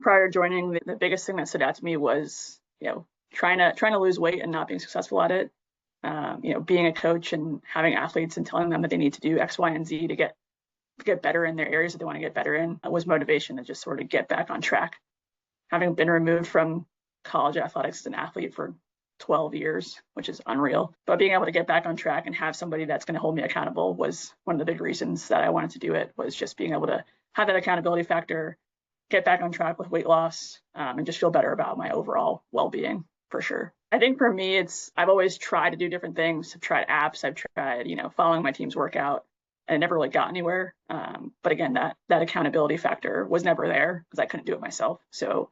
Prior to joining, the biggest thing that stood out to me was, trying to lose weight and not being successful at it. Being a coach and having athletes and telling them that they need to do X, Y, and Z to get better in their areas that they want to get better in was motivation to just sort of get back on track. Having been removed from college athletics as an athlete for 12 years, which is unreal, but being able to get back on track and have somebody that's going to hold me accountable was one of the big reasons that I wanted to do it, was just being able to have that accountability factor, get back on track with weight loss, and just feel better about my overall well-being, for sure. I think for me, I've always tried to do different things. I've tried apps, I've tried, following my team's workout, and it never really got anywhere. But again, that accountability factor was never there because I couldn't do it myself. So,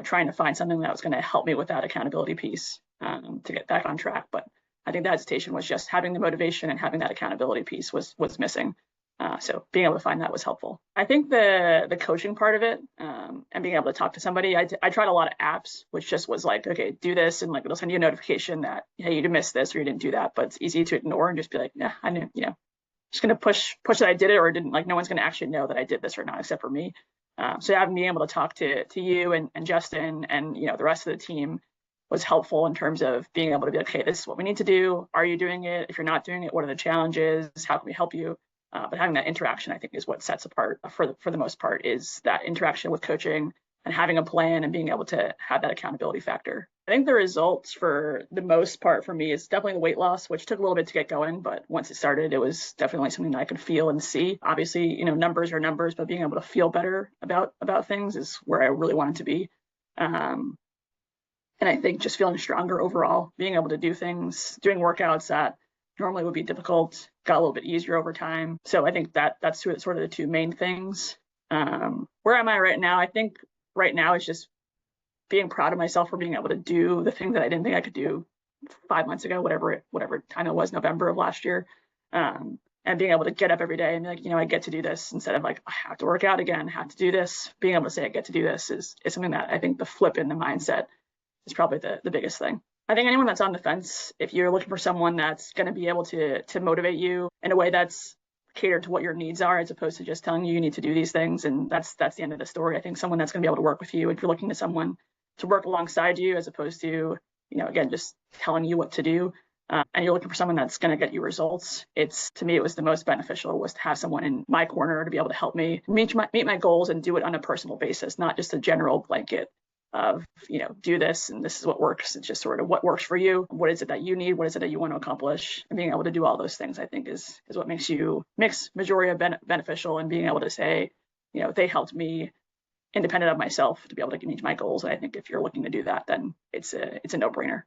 trying to find something that was going to help me with that accountability piece to get back on track. But I think the hesitation was just having the motivation, and having that accountability piece was missing. So being able to find that was helpful. I think the coaching part of it, and being able to talk to somebody, I tried a lot of apps, which just was like, okay, do this, and like it'll send you a notification that, hey, you missed this or you didn't do that. But it's easy to ignore and just be like, yeah, I knew, just going to push that I did it or didn't. Like, no one's going to actually know that I did this or not, except for me. So having being able to talk to you and Justin and the rest of the team was helpful in terms of being able to be like, okay, this is what we need to do. Are you doing it? If you're not doing it, what are the challenges? How can we help you? But having that interaction, I think, is what sets apart for the most part, is that interaction with coaching and having a plan and being able to have that accountability factor. I think the results for the most part for me is definitely the weight loss, which took a little bit to get going, but once it started, it was definitely something that I could feel and see. Obviously, numbers are numbers, but being able to feel better about things is where I really wanted to be. And I think just feeling stronger overall, being able to do things, doing workouts that normally would be difficult, got a little bit easier over time. So I think that's sort of the two main things. Where am I right now? I think right now it's just being proud of myself for being able to do the thing that I didn't think I could do 5 months ago, whatever time it was, November of last year. And being able to get up every day and be like, I get to do this, instead of like, I have to work out again, have to do this. Being able to say I get to do this is something that I think the flip in the mindset is probably the biggest thing. I think anyone that's on the fence, if you're looking for someone that's going to be able to motivate you in a way that's catered to what your needs are, as opposed to just telling you need to do these things, and that's the end of the story. I think someone that's going to be able to work with you, if you're looking to someone to work alongside you, as opposed to, again, just telling you what to do, and you're looking for someone that's going to get you results, to me, it was the most beneficial was to have someone in my corner to be able to help me meet my goals and do it on a personal basis, not just a general blanket of, do this and this is what works. It's just sort of what works for you. What is it that you need? What is it that you want to accomplish? And being able to do all those things, I think, is what makes Majoria beneficial, and being able to say, they helped me independent of myself to be able to meet my goals. And I think if you're looking to do that, then it's a no-brainer.